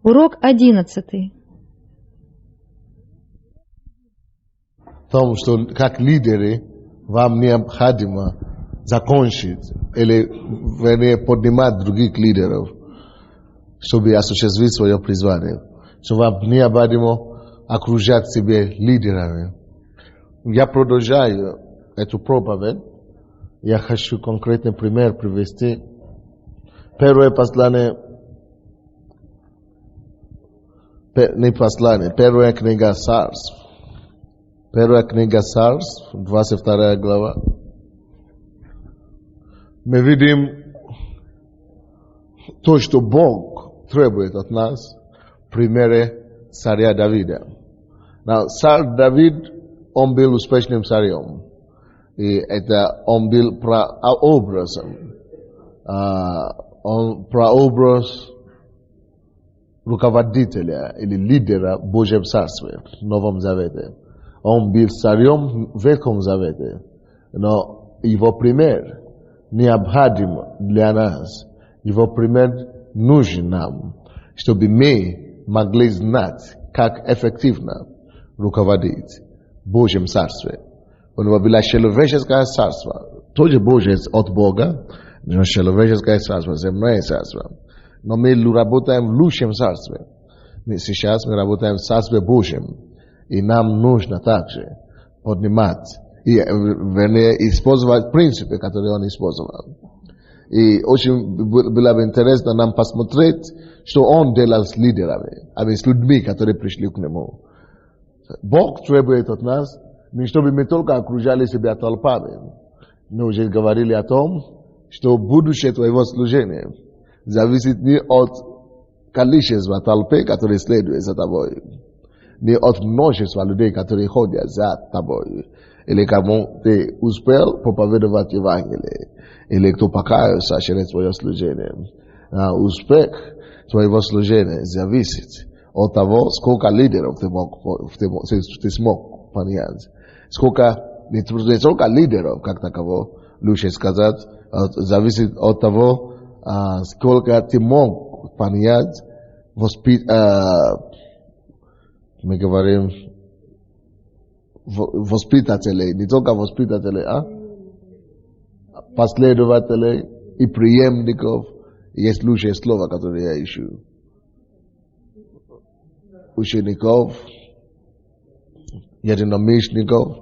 Урок 11. В том, что как лидеры вам необходимо закончить или, вернее, поднимать других лидеров, чтобы осуществить свое призвание. Что вам необходимо окружать себя лидерами. Я продолжаю эту проповедь. Я хочу конкретный пример привести. Первое послание, первая книга Царств. Первая книга Царств, 22 глава. Мы видим то, что Бог требует от нас в примере царя Давида. Царь Давид, он был успешным царем. И это он был прообразом. Он прообраз руководителя или лидера в Божьем Царстве в Новом Завете. Он был царем в Ветхом Завете. Но его пример необходим для нас. Его пример нужен нам, чтобы мы могли знать, как эффективно руководить в Божьем Царстве. У него было человеческое царство, тоже Божье от Бога, но человеческое царство, земное царство. Но мы работаем в лучшем царстве. Сейчас мы работаем в Царстве Божьем. И нам нужно также поднимать и, вернее, использовать принципы, которые он использовал. И очень было бы интересно нам посмотреть, что он делал с лидерами, с людьми, которые пришли к нему. Бог требует от нас, не чтобы мы только окружали себя толпами. Мы уже говорили о том, что будущее твоего служения зависит не от количества толпы, которые следуют за тобой, не от множества людей, которые ходят за тобой, или кому ты успел проповедовать Евангелие, или кто покаялся через твое служение. Успех твоего служения зависит от того, сколько лидеров ты смог понять. Не только лидеров, как таково, лучше сказать, зависит от того, сколько ты мог понять, мы говорим воспитателей, не только воспитателей, последователей и преемников. Есть лучшее слово, которое я ищу. Учеников, единомышленников,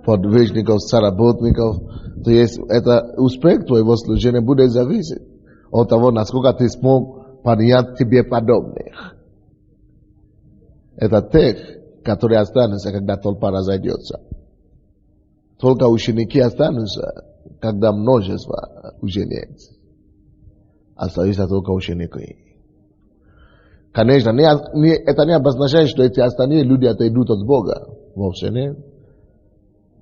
подвижников, соработников. То есть это успех твоего служения будет зависеть от того, насколько ты смог понять тебе подобных. Это тех, которые останутся, когда толпа разойдется. Только ученики останутся, когда множество уже нет. Остаются только ученики. Конечно, это не обозначает, что эти остальные люди отойдут от Бога. Вовсе нет.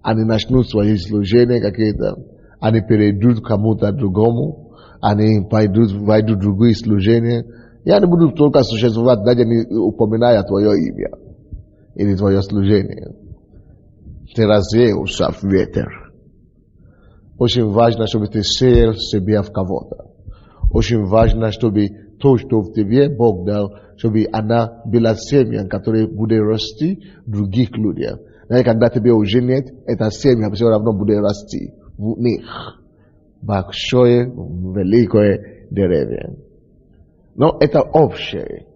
Они начнут свои служения какие-то, они перейдут к кому-то другому, они войдут в другие служения, и они будут только существовать, даже не упоминая твое имя или твое служение. Ты развеялся в ветер. Очень важно, чтобы ты сеял себя в кого-то. Очень важно, чтобы то, что в тебе Бог дал, чтобы она была семьей, которая будет расти в других людях. Но когда тебе уже нет, эта семья все равно будет расти в них. Большое, великое деревья. Но это общее.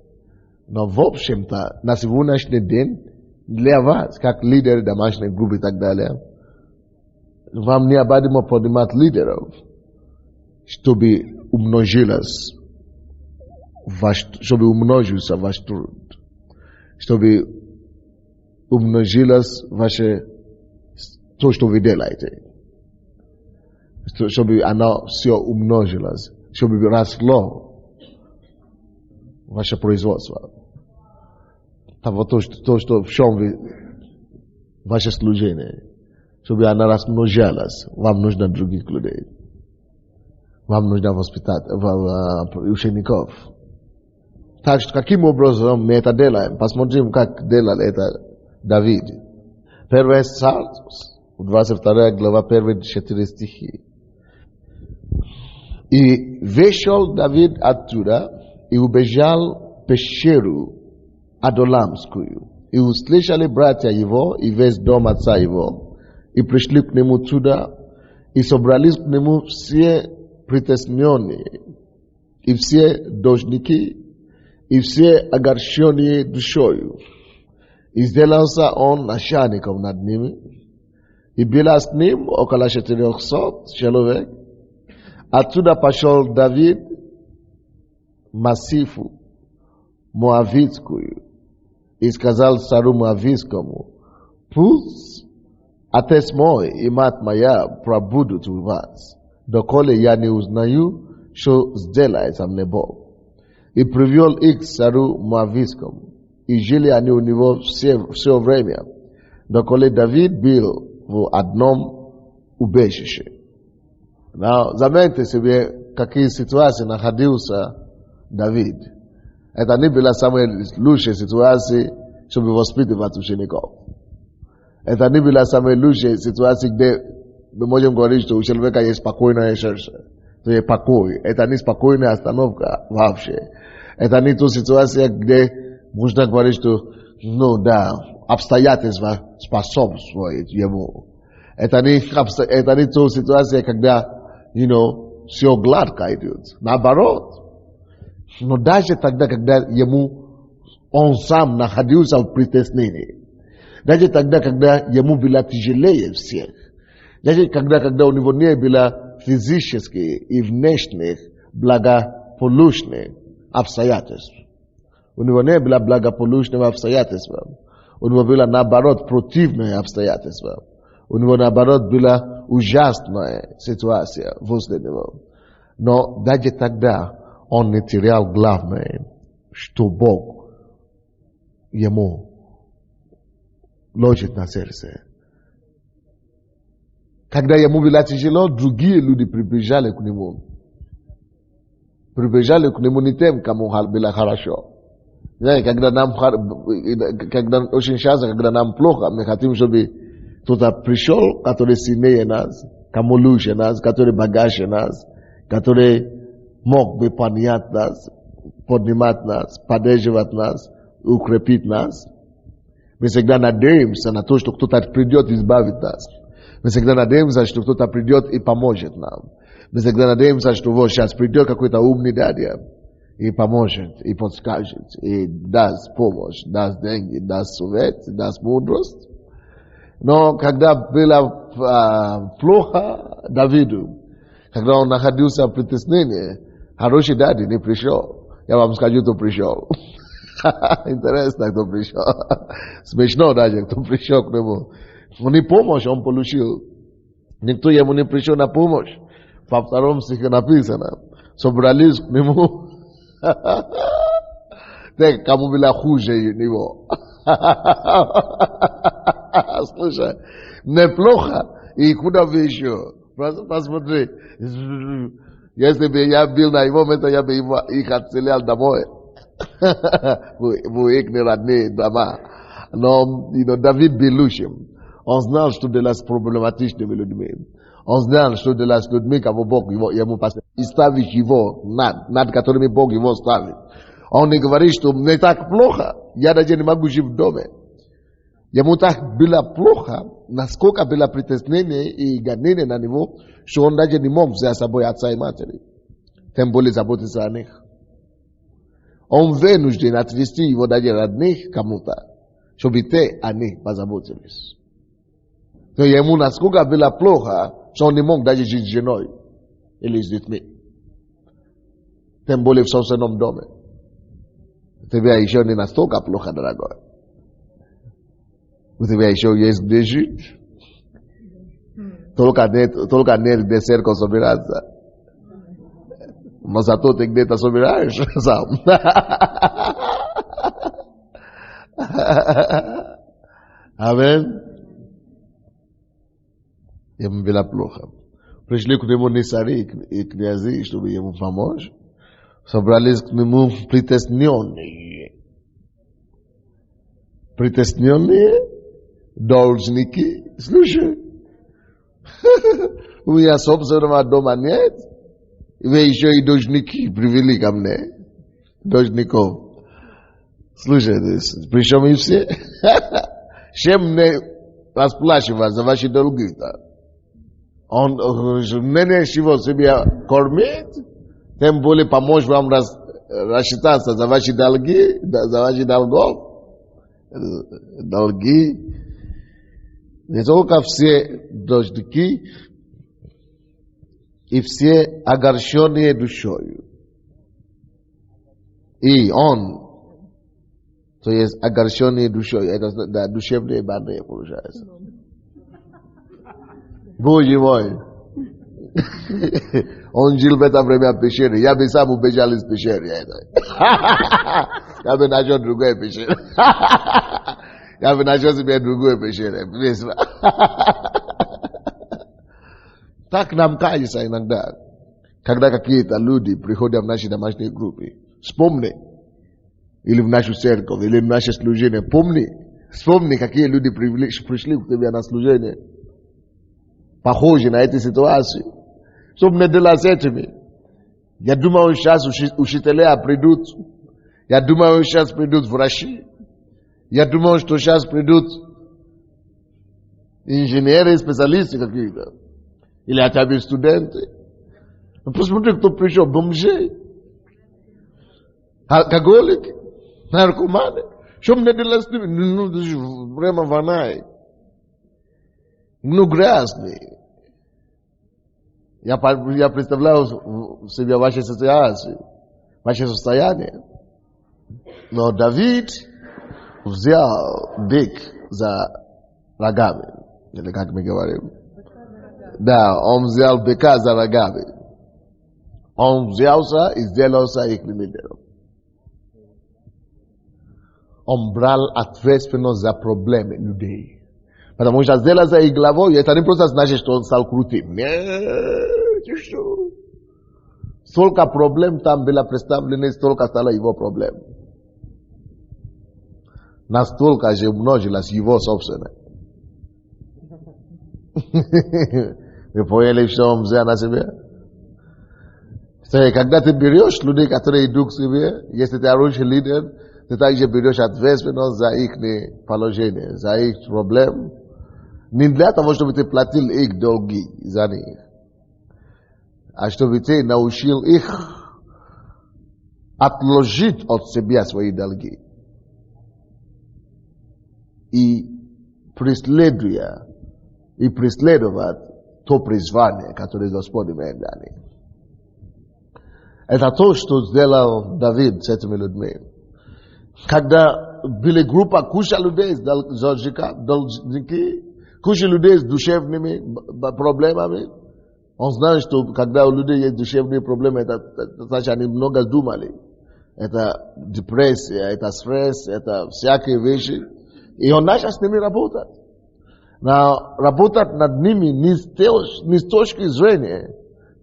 Но в общем-то, на сегодняшний день, для вас, как лидеры домашней группы и так далее, вам необходимо поднимать лидеров, чтобы умножился ваш труд, чтобы умножилось то, что вы делаете, чтобы оно все умножилось, чтобы росло ваше производство. То, что в чем ваше служение, чтобы оно размножилось, вам нужно других людей. Вам нужно воспитать учеников. Так что каким образом мы это делаем? Посмотрим, как делал это Давид. Первый Царств, 22 глава, первые 4 стихи. И вышел Давид оттуда и убежал пещеру Адоламскую. И услышали братья его и весь дом отца его, и пришли к нему туда, и собрались к нему все притесненные, и все должники, и все огорченные душою. И сделался он начальником над ними, и было с ним около 400 человек. Оттуда пошел Давид Масифу, Моавитскую, и сказал царю Моавитскому: пусть отец мой и мать моя пробудут у вас, доколе я не узнаю, что сделает со мне Бог. И привел их к царю Моавитскому, и жили они у него все время, доколе Давид был в одном убежище. Заметьте себе, какие ситуации находился Давид. Это не была самая лучшая ситуация, чтобы воспитывать учеников. Это не была самая лучшая ситуация, где мы можем говорить, что у человека есть спокойное сердце. То есть покой. Это не спокойная остановка вообще. Это не та ситуация, где можно говорить, что обстоятельства способствуют ему. Это не та ситуация, когда все гладко идет. Наоборот. Но даже тогда, когда он сам находился в притеснении, даже тогда, когда ему было тяжелее всех, даже когда у него не было физических и внешних благополучных обстоятельств. У него не было благополучного обстоятельства. У него было, наоборот, противное обстоятельство. У него, наоборот, была ужасная ситуация возле него. Но даже тогда он не терял главное, что Бог ему ложит на сердце. Когда ему было тяжело, другие люди приближали к нему. Приближали к нему не тем, кому было хорошо. Знаете, когда очень часто, когда нам плохо, мы хотим, чтобы кто-то пришел, который сильнее нас, кому лучше нас, который богаче нас, который мог бы понять нас, поднимать нас, поддерживать нас, укрепить нас. Мы всегда надеемся на то, что кто-то придет и избавит нас. Мы всегда надеемся, что кто-то придет и поможет нам. Мы всегда надеемся, что вот сейчас придет какой-то умный дядя и поможет, и подскажет, и даст помощь, даст деньги, даст совет, даст мудрость. Но когда было плохо Давиду, когда он находился в притеснении, хороший дядя не пришел. Я вам скажу, кто пришел. Интересно, кто пришел. Смешно даже, кто пришел к нему. Не помощь он получил. Никто ему не пришел на помощь. Во втором стихе написано. Собрались к нему. Те, кому было хуже него. Слушай, неплохо. И куда бы еще? Посмотри. Если бы я был на его месте, я бы их отселял домой. В их родные дома. Но Давид был лучшим. Он знал, что делать с проблематичными людьми. Он знал, что делать с людьми, кого Бог ему поставил. И ставить его над которыми Бог его ставит. Он не говорит, что мне так плохо, я даже не могу жить в доме. Ему так было плохо, насколько было притеснение и гонение на него, что он даже не мог взять с собой отца и матери. Тем более заботиться о них. Он вынужден отвести его даже родных кому-то, чтобы те о них позаботились. Но ему насколько было плохо, что он не мог даже жить с женой или с детьми. Тем более в собственном доме. Тебе еще не настолько плохо, дорогой. У тебя еще есть где жить. Только нет где церковь собираться. Но зато ты где-то собираешь сам. Амин. Ему было плохо. Пришли к нему цари и князья, чтобы ему помочь. Собрались к нему притесненные. Притесненные, должники. Слушай, у меня собственного дома нет. Вы еще и должники привели ко мне. Должников. Слушайте, причем и все. Чем не расплачивать за ваши долги-то? Он менее всего себя кормит, тем более помочь вам рассчитаться за ваши долги, за ваши долги. Не только все должники и все огорченные душою. И он, то есть огорченные душой, это да, душевные больные получается. Боже мой. Он жил в это время в пещере. Я бы сам убежал из пещеры. Я бы нашел другую пещеру. Я бы нашел себе другую пещеру. Так нам кажется иногда, когда какие-то люди приходят в наши домашние группы. Вспомни. Или в нашу церковь, или в наше служение. Вспомни, какие люди пришли к тебе на служение. Похожи на эти ситуации. Что мне делать с этими? Я думаю, сейчас учителя придут. Я думаю, сейчас придут врачи. Я думаю, что сейчас придут инженеры, специалисты какие-то. Или хотя бы студенты. Но посмотри, кто пришел. Бомжи. Алкоголики. Наркоманы. Что мне делать с ними? Ну, прямо воняет. Ну, грязный. Я представляю себе ваши состояние. Но Давид взял бык за рогами. Или как мы говорим. Да, он взял быка за рогами. Он взялся и сделался их лидером. Он брал ответственность за проблемы людей. Потому что сделаться их главой, это не просто значит, что он стал крутым. Нет, что? Столько проблем там было представлено, столько стало его проблем. Настолько же умножилось его собственное. Вы поняли, что он взял на себя? Когда ты берешь людей, которые идут к себе, если ты хороший лидер, ты также берешь ответственность за их положение, за их проблем. Не для того, чтобы ты платил их долги за них, а чтобы ты научил их отложить от себя свои долги. И преследовать то призвание, которое Господь имеет для них. Это то, что сделал Давид с этими людьми. Когда была группа куча людей с должники, куча людей с душевными проблемами, он знает, что когда у людей есть душевные проблемы, это значит, они много думали. Это депрессия, это стресс, это всякие вещи. И он начал с ними работать. Но работать над ними не с точки зрения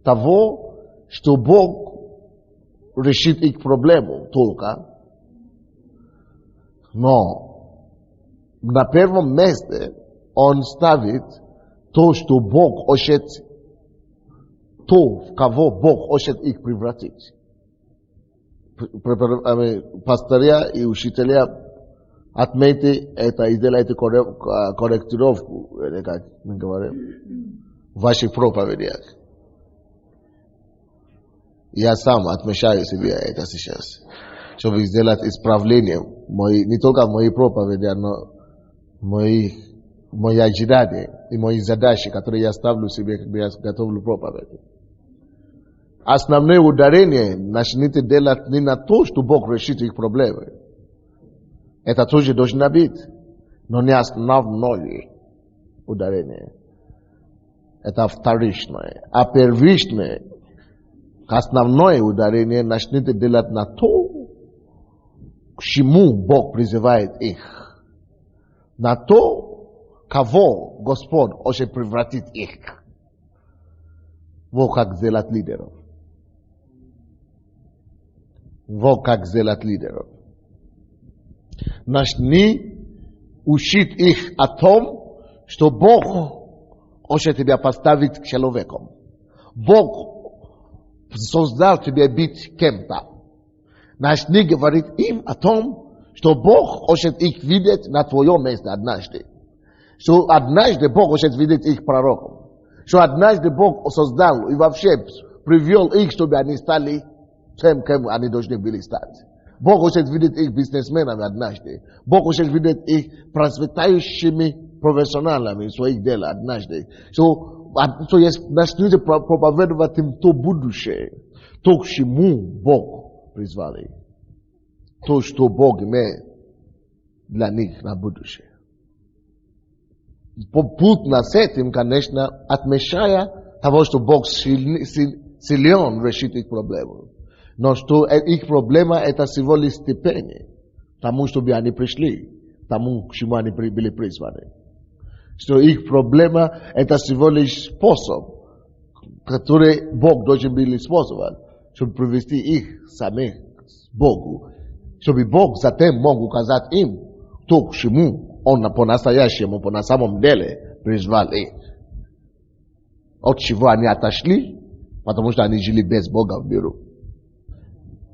того, что Бог решит их проблему только. Но на первом месте он ставит то, что Бог хочет, то, в кого Бог хочет их превратить. Пастыря и учителя отметьте это и сделайте корректировку, или как мы говорим, в ваших проповедях. Я сам отмечаю себе это сейчас, чтобы сделать исправление, не только мои проповеди, но мои ожидания и мои задачи, которые я ставлю себе, когда я готовлю проповеди. Основное ударение начните делать не на то, что Бог решит их проблемы. Это тоже должно быть, но не основное ударение. Это вторичное. А первичное, основное ударение начните делать на то, к чему Бог призывает их. На то, кого Господь хочет превратить их. Вот как сделать лидеров. Вот как сделать лидеров. Начни учить их о том, что Бог хочет тебя поставить человеком. Бог создал тебя быть кем-то. Начни говорить им о том, что Бог хочет их видеть на твоем месте однажды. Что однажды Бог хочет видеть их пророком. Что однажды Бог создал и вообще привел их, чтобы они стали тем, кем они должны были стать. Бог хочет видеть их бизнесменами однажды. Бог хочет видеть их процветающими профессионалами своих дел однажды. То есть начните проповедовать им то будущее, то, к чему Бог призвал их. То, что Бог имеет для них на будущее. Попутно с этим, конечно, отмечая того, что Бог силен решить их проблему. Но что их проблема это всего лишь степень тому, чтобы они пришли, тому, к чему они были призваны. Что их проблема это всего лишь способ, который Бог должен был использовать, чтобы привести их самих к Богу. Чтобы Бог затем мог указать им то, к чему Он по-настоящему, на самом деле призвал их. От чего они отошли, потому что они жили без Бога в миру.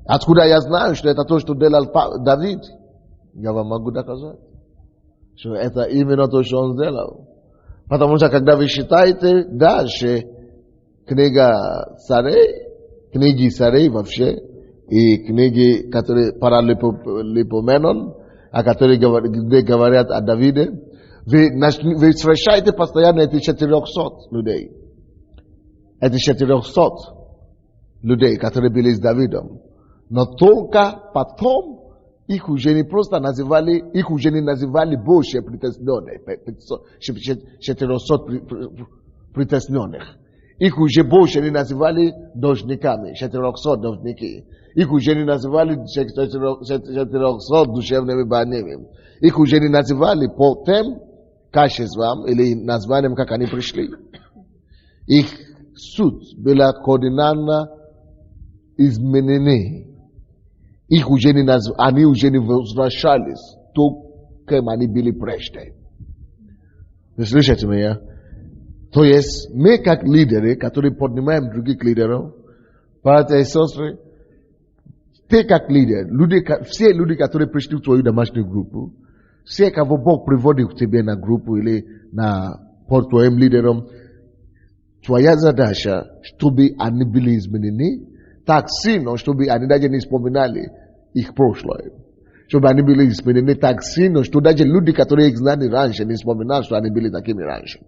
Откуда я знаю, что это то, что делал Давид? Я вам могу доказать, что это именно то, что он сделал. Потому что когда вы считаете дальше книги царей вообще, и книги, которые Паралипоменон, где говорят о Давиде, вы встречаете постоянно эти 400 людей. Эти 400 людей, которые были с Давидом. Но только потом их уже не просто называли, их уже не называли больше притесненных, 400 притесненных. Их уже больше не называли должниками, 400 должники. Их уже не называли 400 душевными больными. Их уже не называли по тем качествам или названием, как они пришли. Их суть была кардинально изменена. Их уже не они уже не возвращались то, кем они были прежде. Вы слышите меня? То есть мы как лидеры, которые поднимаем других лидеров, братья и сестры, ты как лидер, все люди, которые пришли в твою домашнюю группу, все, кого Бог приводит к тебе на группу или под твоим лидером, твоя задача, чтобы они были изменены, так сильно, чтобы они даже не вспоминали их прошлое. Чтобы они были изменены так сильно, что даже люди, которые их знали раньше, не вспоминали, что они были такими раньше.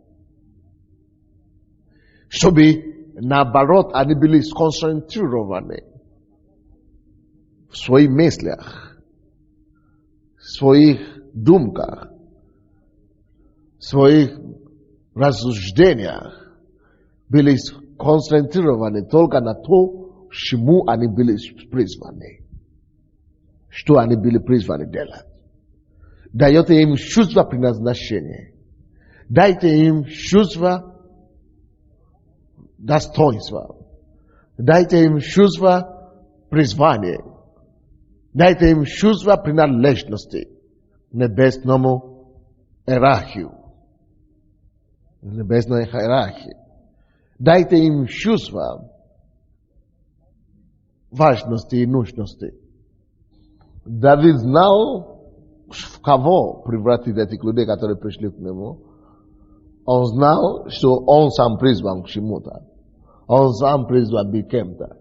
Чтобы, наоборот, они были сконцентрированы в своих мыслях, в своих думках, в своих рассуждениях, были сконцентрированы только на то, к чему они были призваны. Что они были призваны делать. Дайте им чувство предназначения. Дайте им чувство достоинства. Дайте им чувство призвания. Дайте им чувство принадлежности небесному иерархию. Небесной иерархии. Дайте им чувство важности и нужности. Давид знал, в кого превратить этих людей, которые пришли к нему. Он знал, что он сам призван к чему-то. Он сам призван быть кем-то.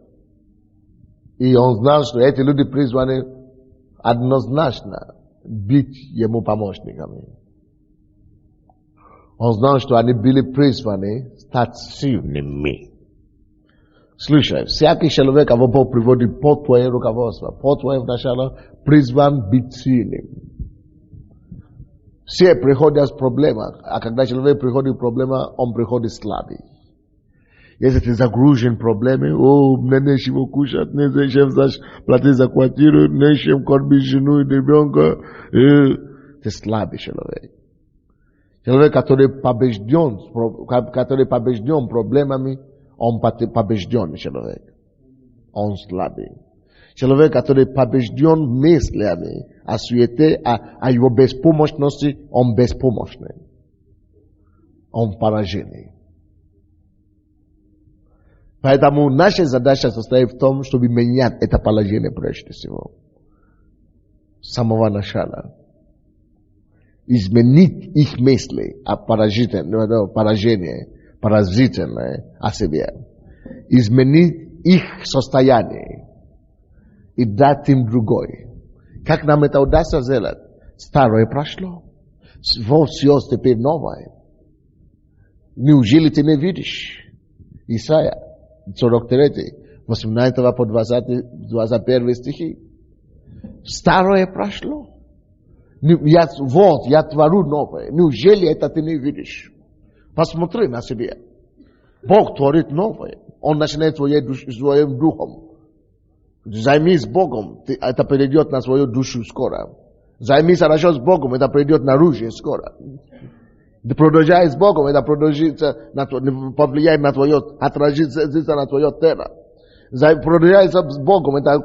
И он знал, что эти люди призваны однозначно быть ему помощниками. Он знал, что они были призваны стать сильными. Слушай, всякий человек, кого Бог приводит под твое руководство, под твое начало, призван быть сильным. Все приходят с проблемой, а когда человек приходит с проблемой, он приходит слабый. Если ты загружен проблемами, мне нечего кушать, нечем платить за квартиру, нечем кормить жену и ребенка, ты слабый человек. Человек, который побежден проблемами, он побежденный человек. Он слабый. Человек, который побежден мыслями о суете, о его беспомощности, он беспомощный. Он пораженный. Поэтому наша задача состоит в том, чтобы менять это положение прежде всего. с самого начала. Изменить их мысли о поразительное о себе. Изменить их состояние и дать им другое. Как нам это удастся сделать? Старое прошло. Вот все теперь новое. Неужели ты не видишь? Исайя 43, 18 по 21 стихи. Старое прошло. Вот, я творю новое. Неужели это ты не видишь? Посмотри на себя. Бог творит новое. Он начинает своим духом. Займись Богом, это перейдет на свою душу скоро. Займись хорошо с Богом, это перейдет на оружие скоро. Продолжай с Богом, это повлияет на твое, отразится на твое тело. Продолжай с Богом, это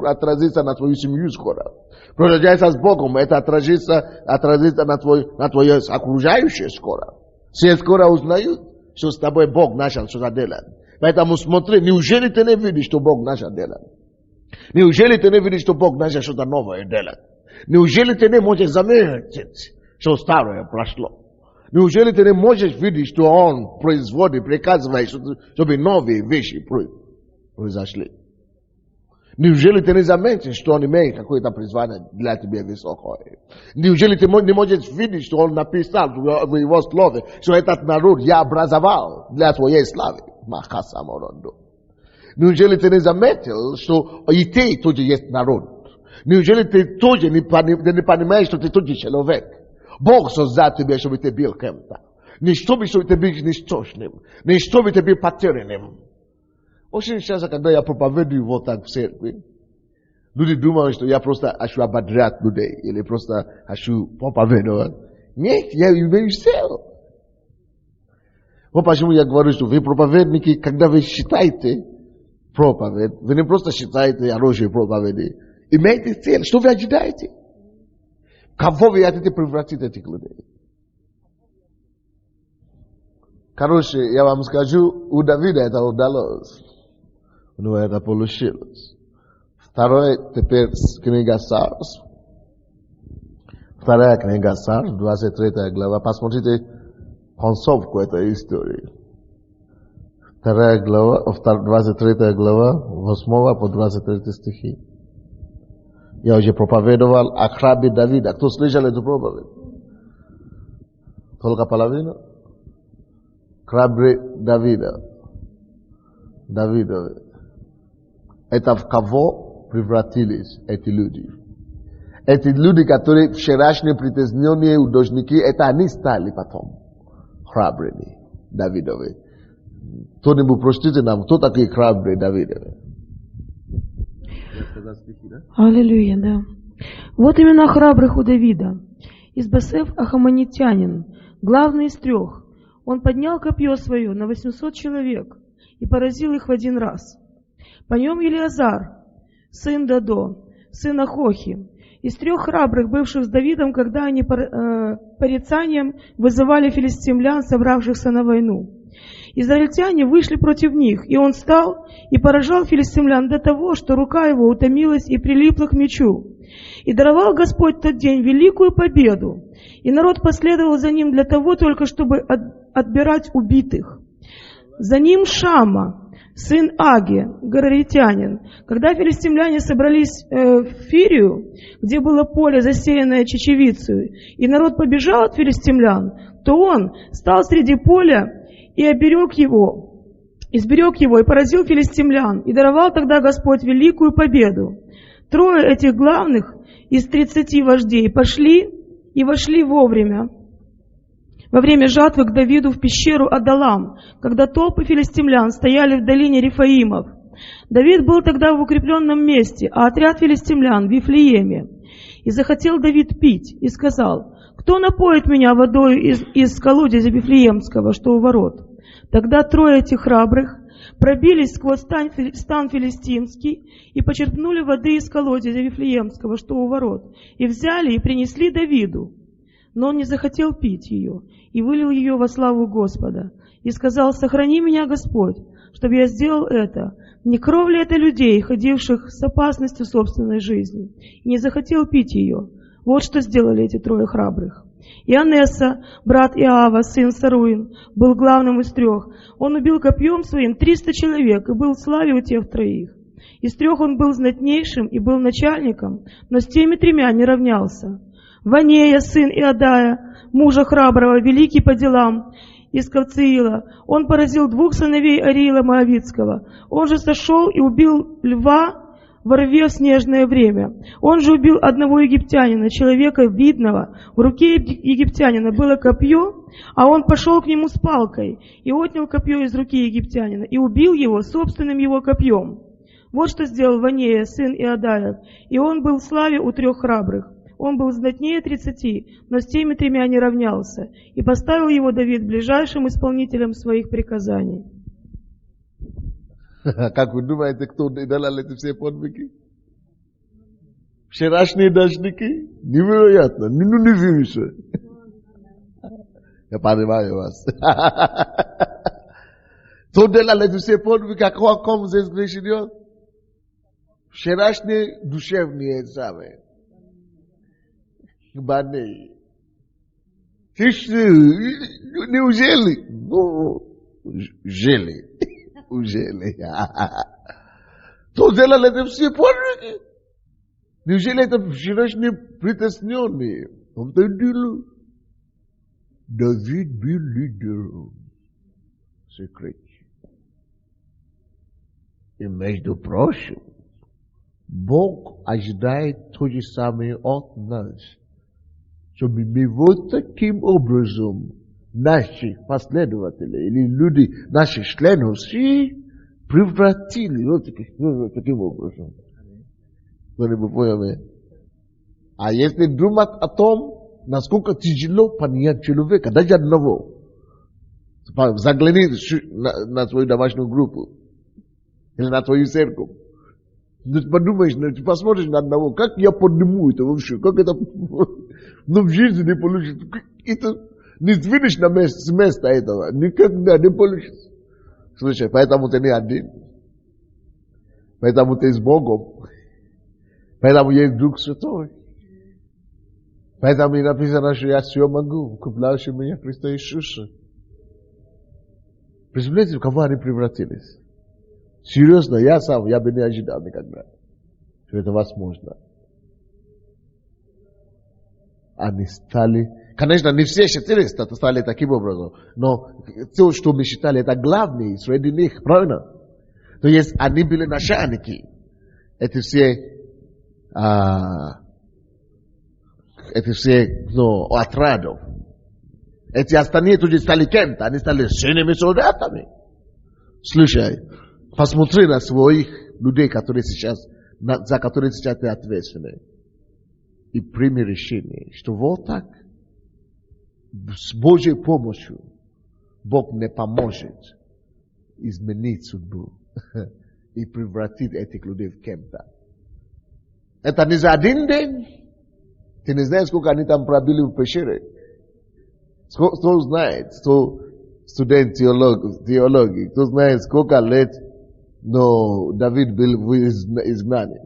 отразится на твою семью скоро. Продолжай с Богом, это отразится на твое окружающее скоро. Все скоро узнают, что с тобой Бог начал что-то делать. Поэтому смотри, неужели ты не видишь, что Бог начал делать? Неужели ты не видишь, что Бог начал что-то новое делать? Неужели ты не можешь заметить, что старое прошло? Неужели ты не можешь видеть, что Он производит, приказывает, чтобы новые вещи произошли? Неужели ты не заметишь, что Он имеет какое-то призвание для тебя высокое? Неужели ты не можешь видеть, что Он написал в Его слове, что этот народ я образовал для твоей славы? Неужели ты не заметил, что и ты тоже есть народ? Неужели ты тоже не понимаешь, что ты тоже человек? Бог создал тебя, чтобы ты был кем-то. Не чтобы ты был ничтожным, не чтобы ты был потерянным. Очень часто, когда я проповедую вот так в церкви, люди думают, что я просто хочу ободрять людей, или просто хочу проповедовать. Нет, я имею силу. Вот почему я говорю, что вы проповедники, когда вы считаете проповедь, вы не просто считаете оружие проповеди, имейте цель, что вы ожидаете. Кого вы хотите превратить этих людей? Короче, я вам скажу, у Давида это удалось. У него это получилось. Второе, теперь книга Царств. Вторая книга Царств, 23 глава. Посмотрите концовку этой истории. Вторая глава, 23 глава, 8 по 23 стихи. Я уже проповедовал о храбре Давида. Кто слышал эту проповедь? Только половину? Храбре Давида. Это в кого превратились эти люди? Эти люди, которые вчерашние притесненные удожники, это они стали потом храбрыми Давидовы. Кто-нибудь простите нам, кто такие храбрые Давидовы? Аллилуйя, да. Вот имена храбрых у Давида. Избосеф Ахамонитянин, главный из 3. Он поднял копье свое на 800 человек и поразил их в один раз. По нем Елиазар, сын Додо, сын Ахохи, из 3 храбрых, бывших с Давидом, когда они порицанием вызывали филистимлян, собравшихся на войну. Израильтяне вышли против них, и он встал и поражал филистимлян до того, что рука его утомилась и прилипла к мечу. И даровал Господь тот день великую победу, и народ последовал за ним для того только, чтобы отбирать убитых. За ним Шамма, сын Аги, гараритянин. Когда филистимляне собрались в Фирию, где было поле, засеянное чечевицей, и народ побежал от филистимлян, то он стал среди поля и изберег его и поразил филистимлян, и даровал тогда Господь великую победу. 3 этих главных из 30 вождей пошли и вошли во время жатвы к Давиду в пещеру Адалам, когда толпы филистимлян стояли в долине Рефаимов. Давид был тогда в укрепленном месте, а отряд филистимлян в Вифлееме. И захотел Давид пить, и сказал: «Кто напоит меня водой из колодезя Вифлеемского, что у ворот?» Тогда 3 этих храбрых пробились сквозь стан филистимский и почерпнули воды из колодезя Вифлеемского, что у ворот, и взяли и принесли Давиду. Но он не захотел пить ее, и вылил ее во славу Господа, и сказал: «Сохрани меня, Господь, чтобы я сделал это, Не кровь ли это людей, ходивших с опасностью собственной жизни, и не захотел пить ее? Вот что сделали эти трое храбрых. Иоаннеса, брат Иава, сын Саруин, был главным из трех. Он убил копьем своим 300 человек и был в славе у тех троих. Из трех он был знатнейшим и был начальником, но с теми тремя не равнялся. Ванея, сын Иодая, мужа храброго, великий по делам, из Кавциила. Он поразил 2 сыновей Ариила Моавитского. Он же сошел и убил льва во рве в снежное время. Он же убил одного египтянина, человека видного. В руке египтянина было копье, а он пошел к нему с палкой и отнял копье из руки египтянина и убил его собственным его копьем. Вот что сделал Ванея, сын Иодаев, и он был в славе у 3 храбрых. Он был знатнее 30, но с теми 3 не равнялся, и поставил его Давид ближайшим исполнителем своих приказаний. Как вы думаете, кто делал эти все подвиги? Вчерашние дождики? Невероятно. Не верится. Я понимаю вас. Кто делал эти все подвиги? О ком здесь речь идет? Вчерашние душевные самые. Баны. Неужели? Жили. Ужели. Кто делал это все подвиги? Неужели это вчерашние притесненные? Он то делал. Давид был лидером. Секрет. И между прочим, Бог ожидает то же самое от нас. Чтобы мы вот таким образом наших последователей или люди, наших членов, превратили вот таким образом. А если думать о том, насколько тяжело понять человека, даже одного, загляни на свою домашнюю группу или на твою церковь, ты подумаешь, ты посмотришь на одного, как я подниму это вообще, как это, но в жизни не получится. Это не сдвинешь с места этого, никогда не получится. Слушай, поэтому ты не один, поэтому ты с Богом, поэтому есть Дух Святой, поэтому и написано, что я все могу, укрепляющий меня Христа Иисуса. Представляете, в кого они превратились? Серьезно, я бы не ожидал никогда, что это возможно. Они стали, конечно, не все 400 стали таким образом, но то, что мы считали, это главное среди них, правильно? То есть они были начальники. Эти все отрядов. Эти остальные тоже стали кем-то, они стали сильными солдатами. Слушай, посмотри на своих людей, которые сейчас, за которые сейчас ты ответственный. И прими решение, что вот так, с Божьей помощью, Бог не поможет изменить судьбу и превратить этих людей в кем-то. Это не за один день. Ты не знаешь, сколько они там пробили в пещере. Кто знает, кто студент теологии, кто знает, сколько лет Давид был в изгнании.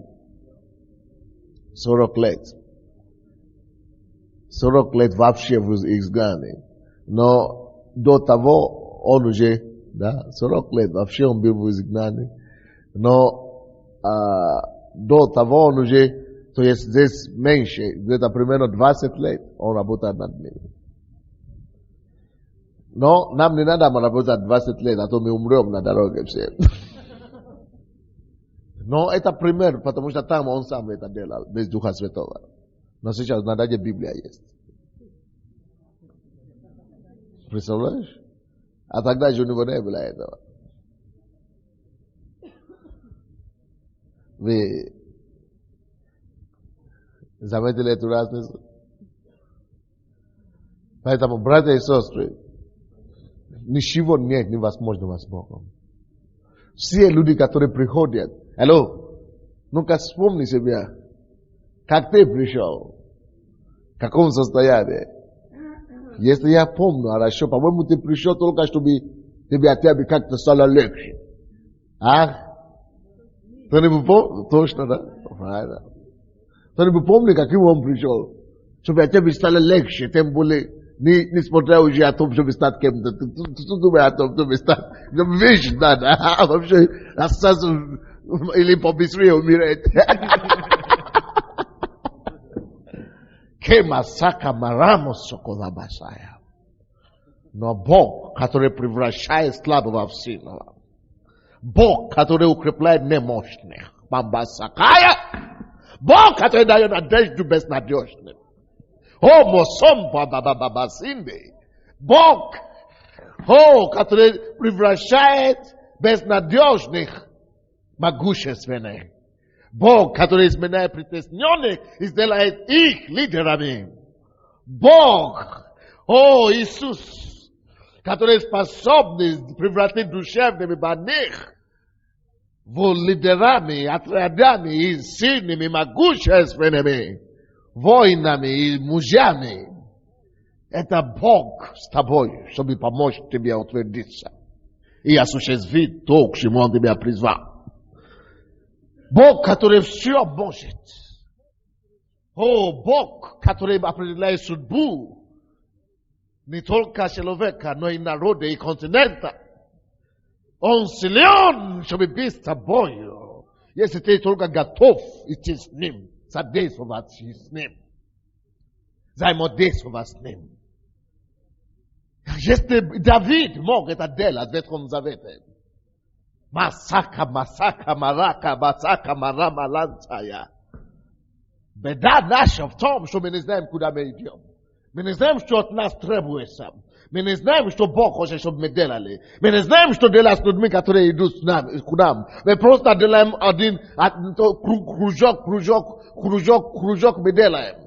40 лет. 40 лет вообще в изгнании. Но до того он уже, 40 лет вообще он был в изгнании. Но до того он уже, то есть здесь меньше, где-то примерно 20 лет он работает над ним. Но нам не надо работать 20 лет, а то мы умрем на дороге все. Но это пример, потому что там он сам это делал, без Духа Святого. Но сейчас на даже Библия есть. Представляешь? А тогда еще у него не было этого. Вы заметили эту разницу? Поэтому, братья и сестры, ничего нет невозможного с Богом. Все люди, которые приходят, ну-ка вспомни себя, как ты пришел, в каком состоянии. Если я помню хорошо, по-моему, ты пришел только, чтобы тебе как-то стало легче. Кто-нибудь помнит? Точно, да? Правильно. Кто-нибудь помнит, каким он пришел? Чтобы тебе стало легче, тем более, несмотря уже о том, чтобы стать кем-то. Ты думаешь о том, чтобы стать? Вещь надо, а вообще остаться или побыстрее умереть. Кемасака марамус соколабасая. Но Бог, который превращает слабого в сильного. Бог, который укрепляет немощных. Бамбасакая. Бог, который дает надежду безнадежным. О, мосом бабабабасинды. Бог, который превращает безнадежных могущественных. Бог, который изменяет притесненных и сделает их лидерами. Бог, Иисус, который способен превратить душевными больных в лидерами, отрядами и сильными, могущественными воинами и мужьями. Это Бог с тобой, чтобы помочь тебе утвердиться и осуществить то, к чему Он тебя призвал. Бог, который все может. Бог, который определяет судьбу не только человека, но и народа, и континента. Он силен, чтобы быть с тобою, если ты только готов идти с Ним, содействовать с Ним, взаимодействовать с Ним. Если Давид мог это делать в Ветхом Завете, Масака, марака, масака, марама, ланцая. Беда наша в том, что мы не знаем, куда мы идем. Мы не знаем, что от нас требуется. Мы не знаем, что Бог хочет, чтобы мы делали. Мы не знаем, что делать с людьми, которые идут к нам. Мы просто делаем один кружок мы делаем.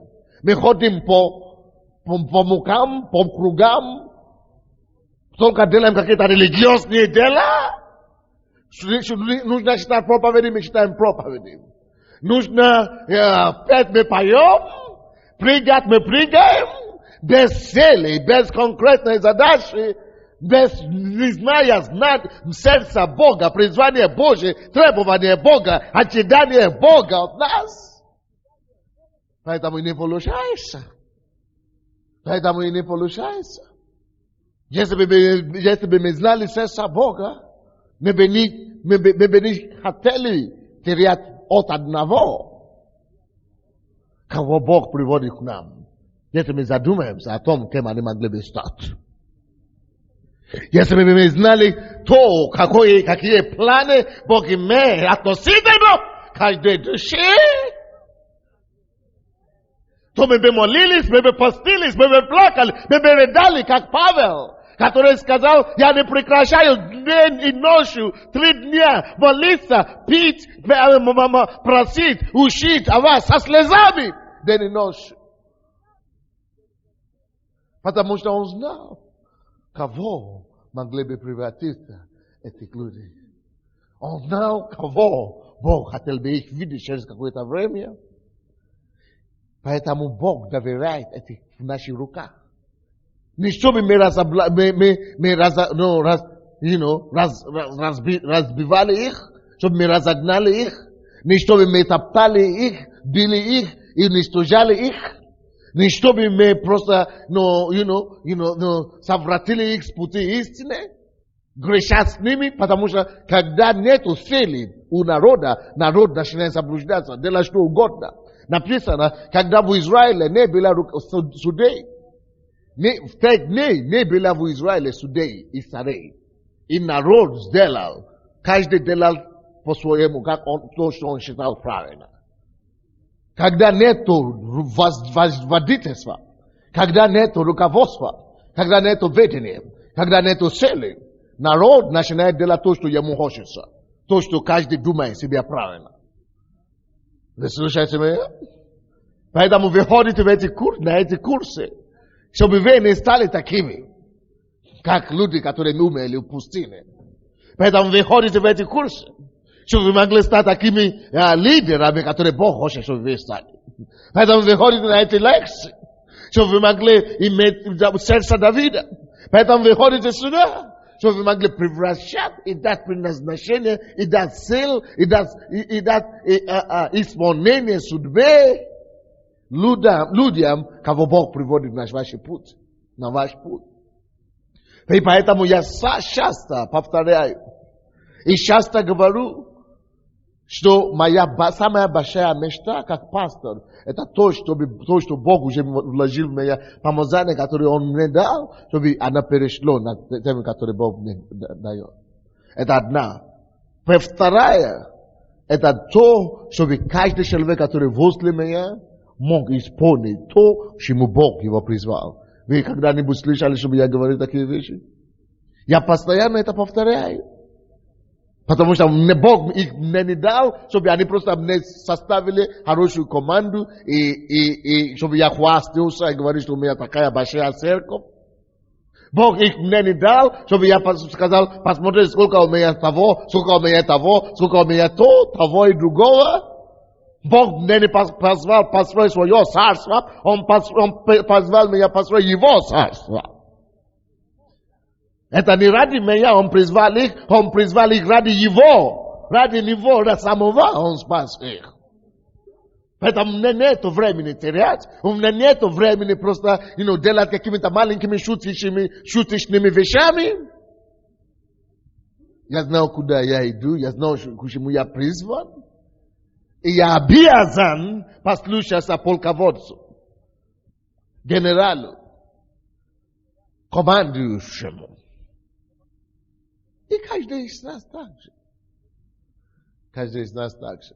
Мы ходим по мукам, по кругам. Только делаем какие-то религиозные дела. Нужно читать проповеди, мы читаем проповеди. Нужно петь, мы поем. Прыгать, мы прыгаем. Без цели, без конкретной задачи, без не зная знать сердца Бога, призвание Божие, требование Бога, ожидание Бога от нас. Поэтому и не получается. Если бы мы знали сердца Бога, мы бы не хотели терять от одного, кого Бог приводит к нам. Если мы задумаемся о том, кем они могли бы стать. Если бы мы знали то, какие планы Бог имеет относительно каждой души, то мы бы молились, мы бы постились, мы бы плакали, мы бы рыдали, как Павел, который сказал: я не прекращаю день и ночью 3 дня молиться, пить, просить, учить о вас со слезами день и ночь. Потому что он знал, кого могли бы превратиться эти люди. Он знал, кого Бог хотел бы их видеть через какое-то время. Поэтому Бог доверяет этих в наших руках. Не чтобы мы разбивали их, чтобы мы разогнали их, не чтобы мы топтали их, били их и уничтожали их. Не чтобы мы просто, совратили их с пути истины, грешат с ними, потому что когда нету цели у народа, народ начинает заблуждаться, делать что угодно. Написано, когда в Израиле не было судей, в те дни не было в Израиле судей и царей. И народ сделал, каждый делал по-своему, как то, что он считал правильно. Когда нету водительства, когда нету руководства, когда нету ведения, когда нету цели, народ начинает делать то, что ему хочется. То, что каждый думает себе правильно. Вы слушаете меня? Поэтому вы ходите на эти курсы, чтобы вы не стали такими, как люди, которые умерли в пустыне. Поэтому вы ходите в эти курсы, чтобы вы могли стать такими лидерами, которые Бог хочет, чтобы вы стали. Поэтому вы ходите на эти лекции, чтобы вы могли иметь сердце Давида. Поэтому вы ходите сюда, чтобы вы могли превращать и дать предназначение, и дать сил, и дать исполнение судьбы людям, кого Бог приводит на ваш путь. На ваш путь. И поэтому я часто повторяю, и часто говорю, что моя самая большая мечта, как пастор, это то, что Бог уже вложил в меня, помазание, которое Он мне дал, чтобы оно перешло на тему, которую Бог мне дает. Это одна. Вторая, это то, чтобы каждый человек, который возле меня, мог исполнить то, к чему Бог его призвал. Вы когда-нибудь слышали, чтобы я говорил такие вещи? Я постоянно это повторяю. Потому что Бог их мне не дал, чтобы они просто мне составили хорошую команду, и чтобы я хвастался и говорил, что у меня такая большая церковь. Бог их мне не дал, чтобы я сказал, посмотрите, сколько у меня того, сколько у меня того, сколько у меня того и другого. Бог мне не позвал построить свое царство, Он позвал меня построить Его царство. Это не ради меня, Он призвал их ради Его, ради Него, ради самого Он спас их. Поэтому у меня нет времени терять, у меня нет времени просто делать какими-то маленькими шуточными вещами. Я знаю, куда я иду, я знаю, к чему я призван. И я обязан послушаться полководцу, генералу, командующему. И каждый из нас так же. Каждый из нас так же.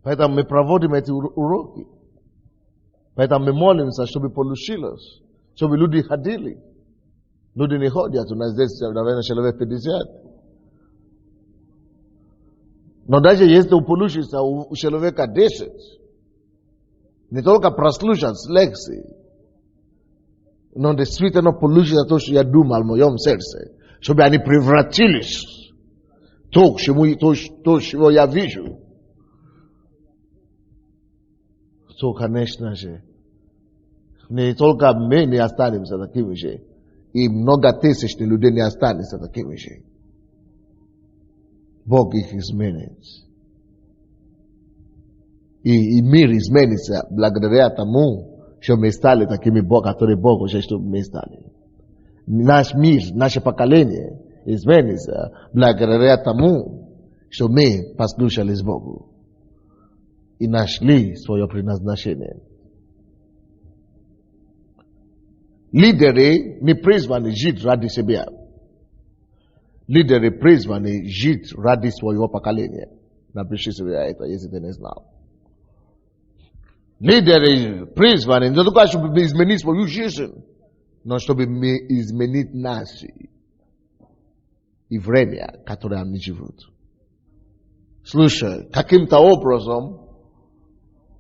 Поэтому мы проводим эти уроки. Поэтому мы молимся, чтобы получилось, чтобы люди ходили. Люди не ходят, у нас здесь, наверное, человек 50. Но даже если получится у человека 10, не только прослушать лекции, но действительно получится то, что я думал в моем сердце, чтобы они превратились в то, чего я вижу, то, конечно же, не только мы не останемся такими же, и много тысяч людей не останутся такими же. Бог их изменит. И мир изменится благодаря тому, что мы стали такими, которые Бог уже, чтобы мы стали. Наш мир, наше поколение изменится благодаря тому, что мы послушались Богу и нашли свое предназначение. Лидеры не призваны жить ради себя. Лидеры призваны жить ради своего поколения. Напиши себе это, если ты не знал. Лидеры призваны не только чтобы изменить свою жизнь, но чтобы изменить нации и время, которое они живут. Слушай, каким-то образом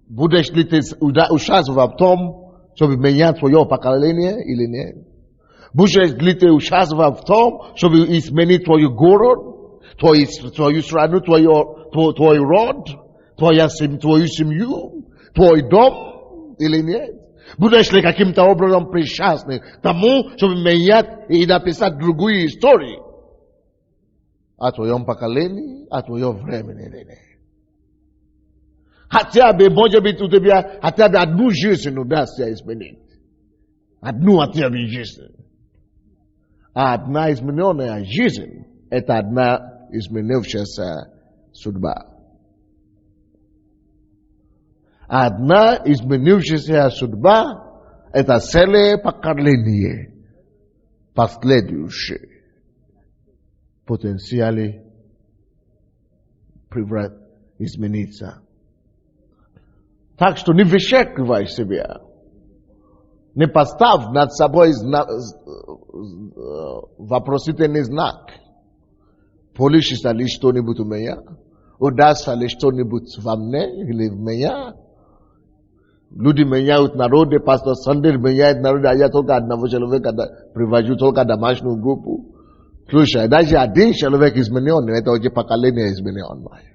будешь ли ты участвовать в том, чтобы менять свое поколение или нет? Будешь ли ты участвовать в том, чтобы изменить твой город, твою страну, твой род, твою семью, твой дом или нет? Будешь ли каким-то образом причастны к тому, чтобы менять и написать другую историю о твоем поколении, о твоем времени или нет? Хотя бы, может быть, у тебя хотя бы одну жизнь удастся изменить. Одну хотя бы жизнь. А одна измененная жизнь – это одна изменившаяся судьба. Одна изменившаяся судьба – это целое поколение, последующее потенциале измениться. Так что не высчитывай себя. Не поставь над собой вопросительный знак. Получится ли что-нибудь у меня? Удастся ли что-нибудь во мне или в меня? Люди меняют народы, пастор Сандер меняет народы, а я только одного человека привожу, только домашнюю группу. Слушай, даже один человек измененный, это уже поколение измененное.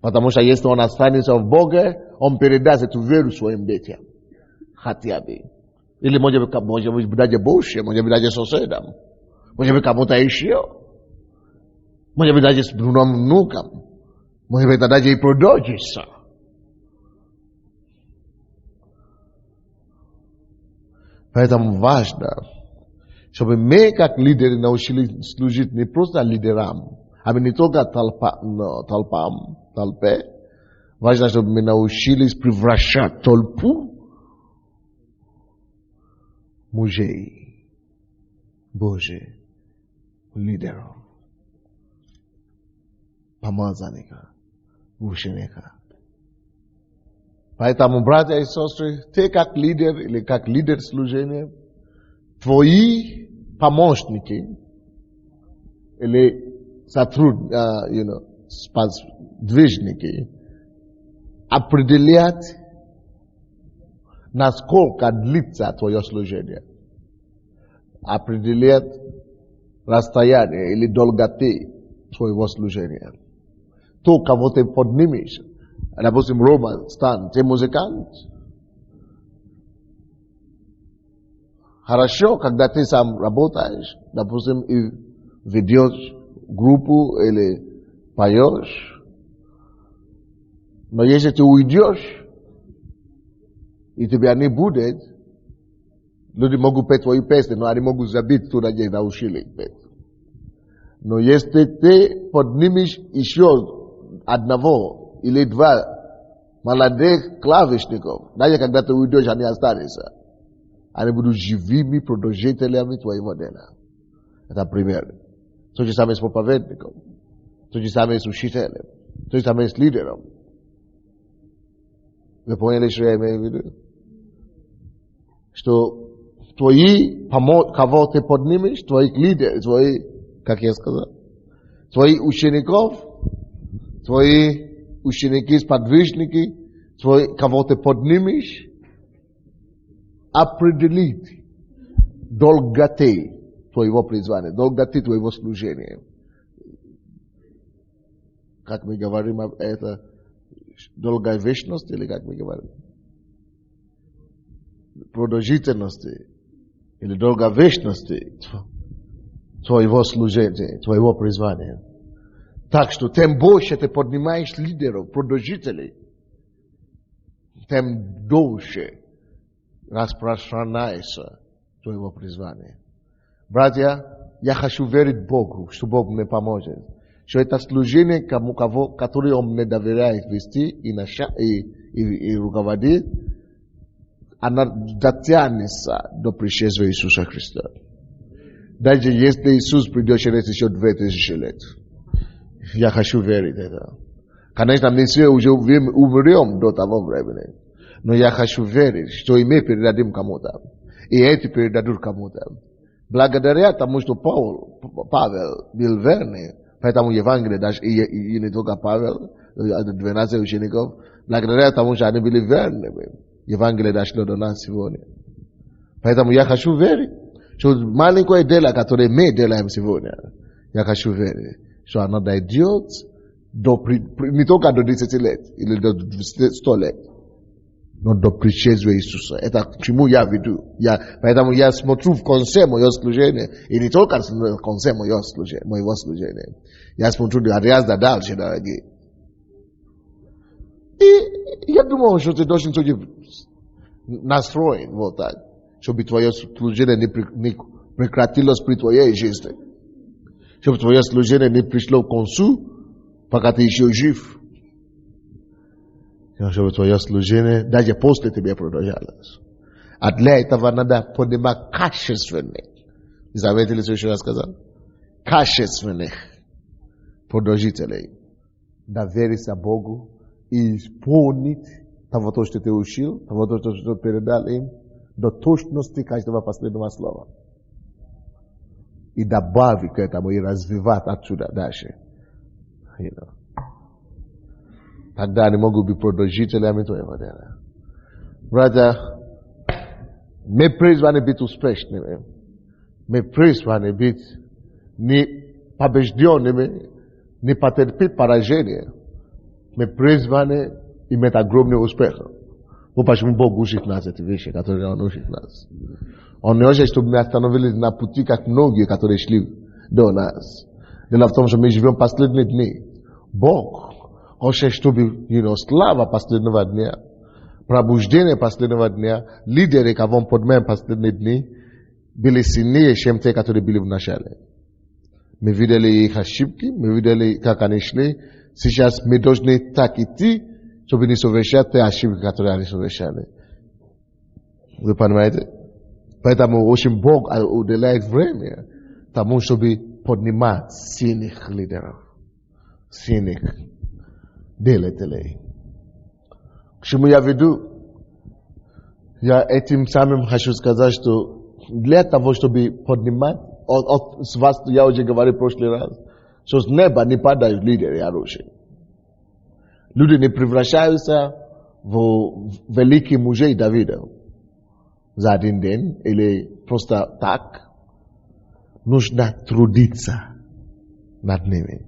Потому что если он останется в Боге, он передаст эту веру своим детям. Хотя бы. Ili može biti dađe Božje, može biti dađe sosedam, može biti kamo ta išio, može biti dađe s brunom nukam, može biti dađe i prodođisa. Поэтому важно, чтобы мы как лидеры научились служить не просто лидерам, а не только толпе. Важно, чтобы мы научились превращать толпу мужей Божьих лидеров, помазанника, ученика. Поэтому, братья и сестры, ты как лидер или как лидер служения, твои помощники или сподвижники определят, насколько длится твое служение. Определят расстояние или долготы твоего служения. То, кого ты поднимешь. Допустим, Рома, Стан, ты музыкант. Хорошо, когда ты сам работаешь, допустим, и ведешь группу или поешь. Но если ты уйдешь, и тебя не будет, люди могут петь твои песни, но они могут забить туда, где научили петь. Но если ты поднимешь еще одного или два молодых клавишников, даже когда ты уйдешь, они останутся. Они будут живыми продолжителями твоего дела. Это пример. То же самое с проповедником, то же самое с учителем, то же самое с лидером. Вы поняли, что я имею в виду? Что твои, кого ты поднимешь, твоих лидеров, твои, как я сказал, твоих учеников, твои ученики, сподвижники, кого ты поднимешь, определить долготы твоего призвания, долготы твоего служения. Как мы говорим об этом, долговечности, или как мы говорим? Продолжительности, или долговечности твоего служения, твоего призвания. Так что тем больше ты поднимаешь лидеров, продолжителей, тем дольше распространяется твоего призвания. Братья, я хочу верить Богу, что Бог мне поможет. Что это служение, которое Он мне доверяет вести и руководить, она дотянется до пришествия Иисуса Христа. Даже если Иисус придет через еще 2000 лет. Я хочу верить в это. Конечно, мы все уже умрем до того времени. Но я хочу верить, что и мы передадим кому-то. И эти передадут кому-то. Благодаря тому, что Павел был верный, поэтому Евангелие, даже и не только Павел, 12 учеников, благодаря тому, что они были верными, Евангелие дошло до нас сегодня. Поэтому я хочу верить, что маленькое дело, которое мы делаем сегодня, я хочу верить, что оно дойдет не только до 10 лет или до 100 лет, но до пришествия Иисуса. Это к чему я веду. Поэтому я смотрю в конце моего служения, и не только в конце моего служения. Я смотрю гораздо дальше, дорогие. И я думаю, что ты должен настроен вот так, чтобы твое служение не прекратилось при твоей жизни. Чтобы твое служение не пришло к концу, пока ты еще жив. Чтобы твое служение даже после тебя продолжалось. А для этого надо поднимать качественных. Заметили, что я сказал? Качественных продолжителей. Довериться Богу и исполнить того, что ты учил, того, что ты передал им, до точности каждого последнего слова. И добавить к этому, и развивать отсюда дальше. Тогда они могут быть продолжителями твоего дела. Братья, мы призваны быть успешными. Мы призваны быть не побежденными, не потерпеть поражение. Мы призваны иметь огромный успех. Вот почему Бог учит нас эти вещи, которые Он учит нас. Он не хочет, чтобы мы остановились на пути, как многие, которые шли до нас. Дело в том, что мы живем последние дни. Бог хочет, чтобы слава последнего дня, пробуждение последнего дня, лидеры, кого Он поднимает последние дни, были сильнее, чем те, которые были в начале. Мы видели их ошибки, мы видели, как они шли. Сейчас мы должны так идти, чтобы не совершать те ошибки, которые они совершали. Вы понимаете? Поэтому очень Бог уделяет время тому, чтобы поднимать сильных лидеров, сильных деятелей. К чему я веду? Я этим самым хочу сказать, что для того, чтобы поднимать, с вас я уже говорил в прошлый раз, что с неба не падают лидеры хорошие. Люди не превращаются в великих мужей Давида за один день или просто так. Нужно трудиться над ними.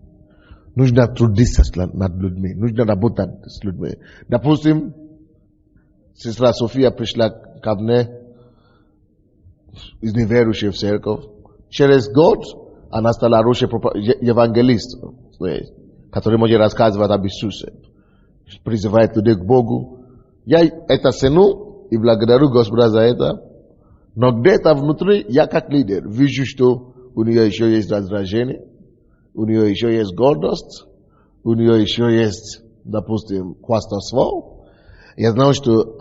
Нужно трудиться над людьми. Нужно работать с людьми. Допустим, сестра София пришла ко мне из неверующей в церковь. Через год она стала хорошей евангелистом, который может рассказывать об Иисусе. Призывает людей к Богу. Я это ценю и благодарю Господа за это. Но где-то внутри я как лидер вижу, что у нее еще есть раздражение, у нее еще есть гордость, у нее еще есть, допустим, хвастовство. Я знаю, что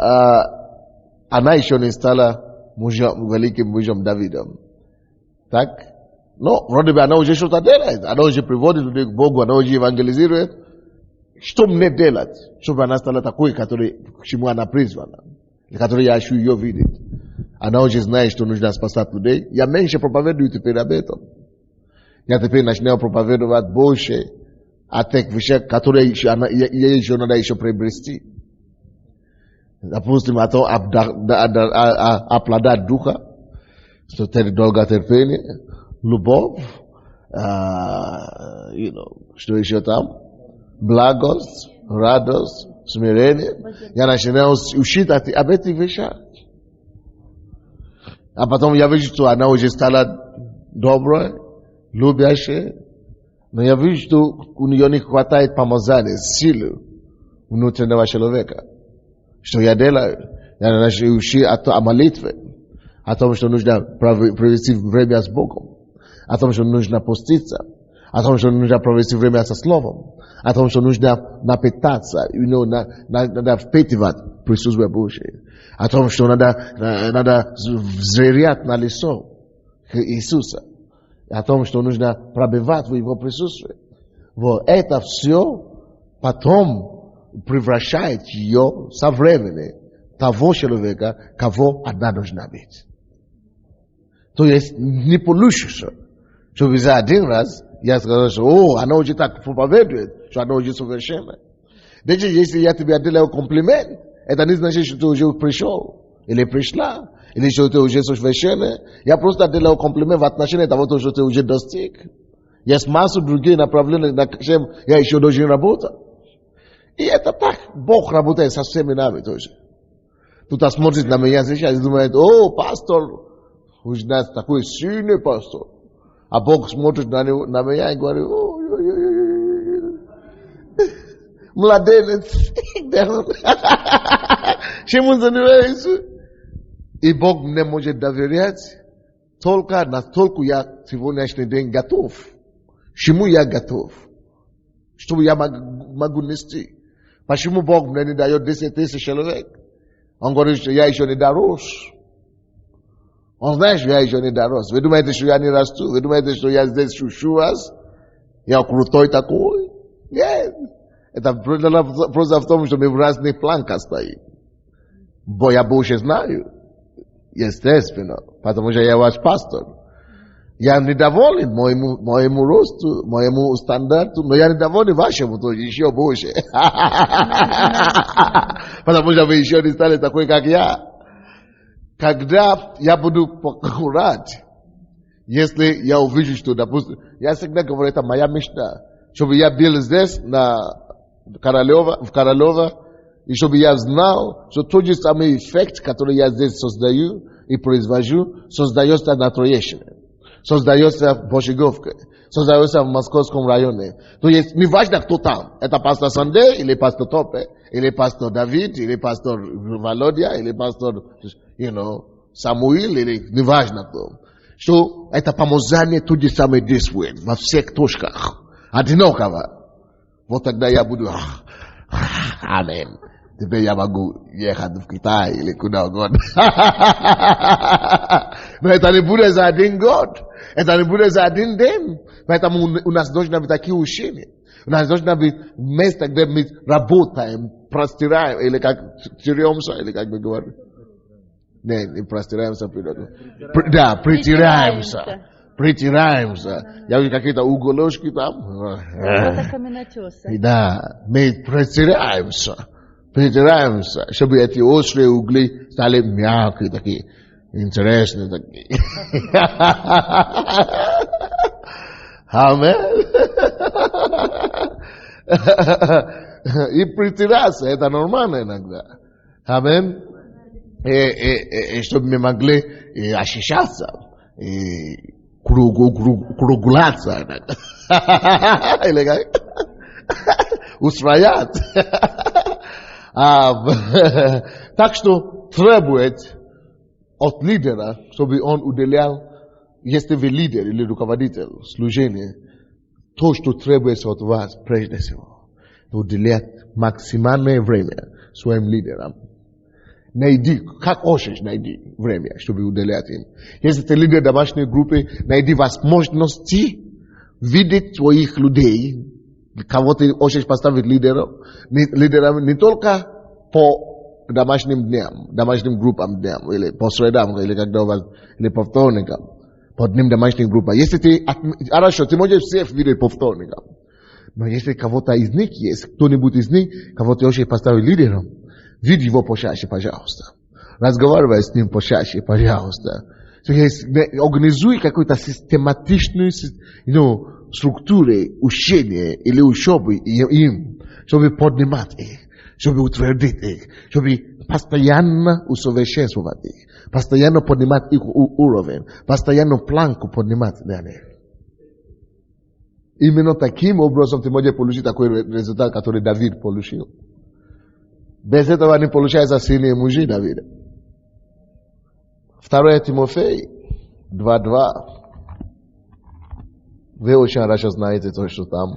она еще не стала великим мужем Давидом. Так? Но вроде бы она уже что-то делает. Она уже приводит людей к Богу, она уже евангелизирует. Что мне делать, чтобы она стала такой, к чему она призвана, который я хочу ее видеть? Она уже знает, что нужно спасать людей. Я меньше проповедую теперь об этом. Я теперь начинаю проповедовать больше о тех вещах, которые ей еще надо еще приобрести. Допустим, оплодать духа, долготерпение, любовь, что еще там? Благость, радость, смирение. Я начинаю учить об этих вещах. А потом я вижу, что она уже стала добрая, любящая. Но я вижу, что у нее не хватает помазания, силы внутреннего человека. Что я делаю? Я начинаю учить о молитве, о том, что нужно провести время с Богом, о том, что нужно поститься, о том, что нужно провести время со Словом, о том, что нужно напитаться, надо впитывать присутствие Божие, о том, что надо взревать на лицо Иисуса, о том, что нужно пробивать в Его присутствии. Вот это все потом превращает ее со временем того человека, кого она должна быть. То есть не получится, чтобы за один раз я сказал, что она уже так проповедует, что она уже совершенна. Даже если я тебе делаю комплимент, это не значит, что ты уже пришел, или пришла, или что ты уже совершенна. Я просто делаю комплимент в отношении того, что ты уже достиг. Есть массу других направлений, на чем я еще должен работать. И это так. Бог работает со всеми нами тоже. Кто-то смотрит на меня сейчас и думает, пастор, у нас такой сильный пастор. А Бог смотрит на меня и говорит, младенец, чем он занимается? И Бог мне может доверять только настолько я сегодняшний день готов. Чему я готов? Что я могу нести? Почему Бог мне не дает 10 тысяч человек? Он говорит, что я еще не дорос. Он знает, что я еще не дорос. Вы думаете, что я не расту? Вы думаете, что я здесь шучу вас? Я крутой такой? Нет. Это просто в том, что мы в разных планках стоим. Я больше знаю. Естественно. Потому что я ваш пастор. Я недоволен моему росту, моему стандарту, но я недоволен вашему тоже еще больше. Потому что вы еще не стали такой, как я. Когда я буду рад, если я увижу, что, допустим, я всегда говорю, это моя мечта, чтобы я был здесь, в Королево, И чтобы я знал, что тот же самый эффект, который я здесь создаю и произвожу, создается на Троещине, создается в Божиговке, создается в Московском районе. То есть, не важно, кто там. Это пастор Санде, или пастор Топе, или пастор Давид, или пастор Володя, или пастор, Самуил, или не важно кто. Что это помазание то же самое действует во всех точках. Одинаково. Вот тогда я буду, амин. Теперь я могу ехать в Китай или куда угодно. Но это не будет за один год. Это не будет за один день. Поэтому у нас должны быть такие учения. У нас должно быть место, где мы работаем, простираем, или как теремся, или как мы говорим. Не простираемся. Да, притираемся. Притираемся. Я вижу какие-то уголочки там. Это каменотесы. Да, мы притираемся. Притираемся, чтобы эти острые угли стали мягкие такие, интересные такие. Амин. И притираться, это нормально иногда. Амин. И чтобы мы могли ощущаться, и круглаться иногда. Или как? Устроять. Так что требует от лидера, чтобы он уделял, если вы лидер или руководитель служения, то, что требуется от вас прежде всего, уделять максимальное время своим лидерам. Найди, как хочешь, найди время, чтобы уделять им. Если ты лидер домашней группы, найди возможности видеть своих людей, кого ты хочешь поставить лидерами не только по домашним дням, домашним группам дням, или по средам, или когда у вас, или по вторникам, по дням домашних групп. Если ты, хорошо, ты можешь всех видеть по вторникам, но если кого-то из них есть, кто-нибудь из них, кого ты хочешь поставить лидером, види его почаще, пожалуйста. Разговаривай с ним почаще, пожалуйста. Организуй какую-то систематичную, структуры учения или учебы им, чтобы поднимать их, чтобы утвердить их, чтобы постоянно усовершенствовать их, постоянно поднимать их уровень, постоянно планку поднимать для них. Именно таким образом ты можешь получить такой результат, который Давид получил. Без этого не получается сильные мужи Давида. 2 Тимофей 2:2. Вы очень хорошо знаете то, что там.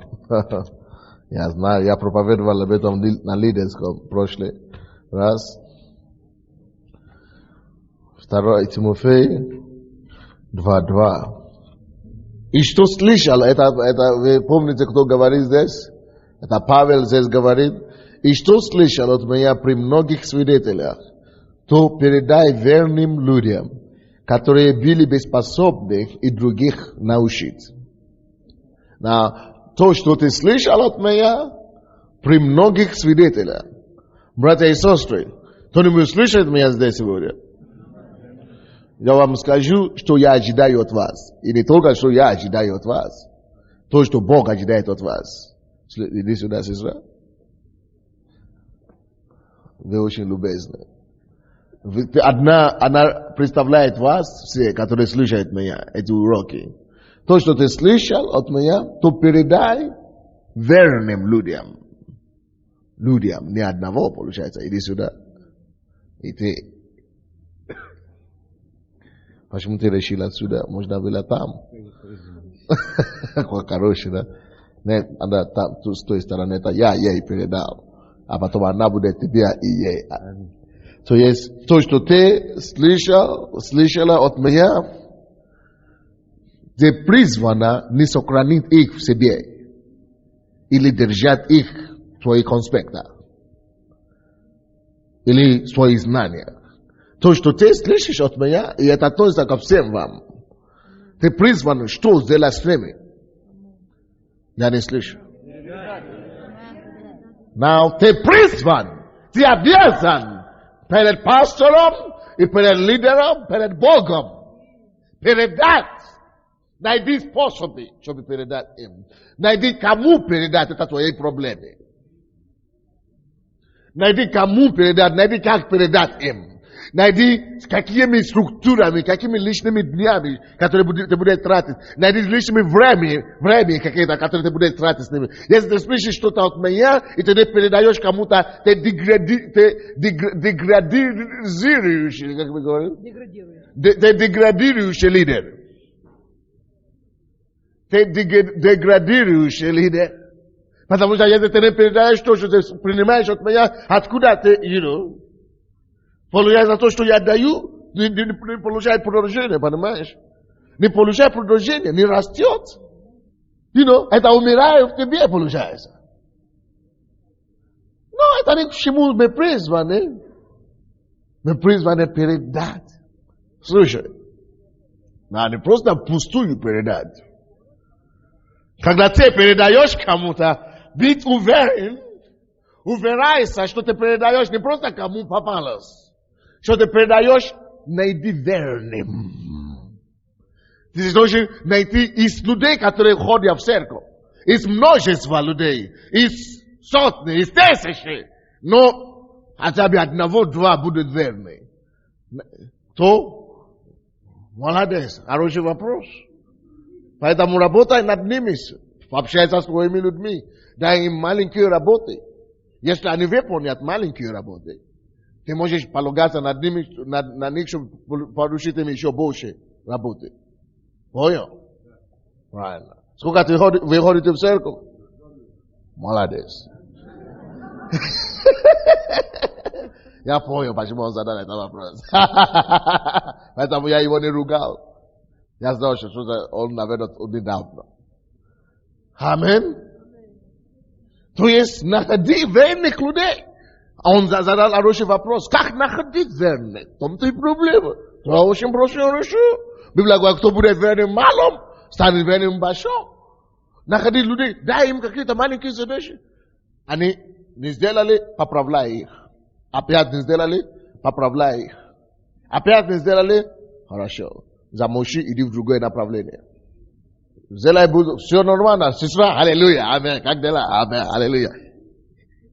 Я знаю, я проповедовал об этом на лидерском прошлый раз. 2 Тимофей 2:2. И что слышал, это вы помните, кто говорит здесь? Это Павел здесь говорит. И что слышал от меня при многих свидетелях, то передай верным людям, которые были беспособны и других научить. То, что ты слышал от меня, при многих свидетелях. Братья и сестры, кто-нибудь слышит меня здесь сегодня? Я вам скажу, что я ожидаю от вас. И не только, что я ожидаю от вас. То, что Бог ожидает от вас. Иди сюда, сестра. Вы очень любезны. Она представляет вас, все, которые слышат меня, эти уроки. То, что ты слышал от меня, то передай верным людям. Людям, не одного, получается. Иди сюда. И ты. Почему ты решил отсюда? Можно было там. Какой хороший, да? Нет, она там, с той стороны, это я ей передал. А потом она будет тебе и ей. То есть, то, что ты слышала от меня, ты призвана не сохранить их в себе. Или держать их в своих конспектах. Или в своих знаниях. То, что ты слышишь от меня, и это относится ко всем вам. Ты призван, что сделать с ними? Я не слышу. Now, ты призван, ты обязан перед пастором и перед лидером, перед Богом передать. Найди способы, чтобы передать им. Найди, кому передать это твои проблемы. найди кому передать, найди как передать им. Найди, какими структурами, какими личными днями, которые ты будешь тратить. Найди личными времени какие-то, которые ты будешь тратить с ними. Если ты слышишь что-то от меня, и ты передаешь кому-то, ты деградирующий, как вы говорите? Ты деградирующий лидер. Ты деградирующий лидер. Потому что если ты не передаешь то, что ты принимаешь от меня, откуда ты, получая за то, что я даю, не получает продолжение, понимаешь? Не получает продолжение, не растет. Это умирает в тебе, получается. Но это ни к чему мы призваны. Мы призваны передать. Слушай, надо не просто пустую передать. Когда ты передаешь кому-то, быть уверен, уверяйся, что ты передаешь не просто кому попалось. Что ты передаешь, найди верным. Ты должен найти из людей, которые ходят в церковь. Из множества людей. Из сотни, из тысячи. Но хотя бы одного-два будут верны. То, молодец. Хороший вопрос. Поэтому работай над ними. Общайся с своими людьми. Дай им маленькие работы. Если они выполнят маленькие работы, ты можешь полагаться над ними, на них, чтобы поручить им еще больше работы. Понял? Правильно. Сколько вы ходите в церковь? Молодец. Я понял, почему он задал этот вопрос. Поэтому я его не ругал. Я знал, что он, наверное, недавно. Амин. То есть, находи верных людей. Он задал хороший вопрос. Как находить верных? В том-то и проблема. Это очень хорошо. Библия говорит, кто будет верным малым, станет верным большим. Находи людей, дай им какие-то маленькие задачи. Они не сделали, поправляй их. Опять не сделали, поправляй их. Опять не сделали, хорошо. Замолчи, иди в другое направление. Сделай, все нормально. Сестра, аллилуйя, амин. Как дела? Амин, аллилуйя.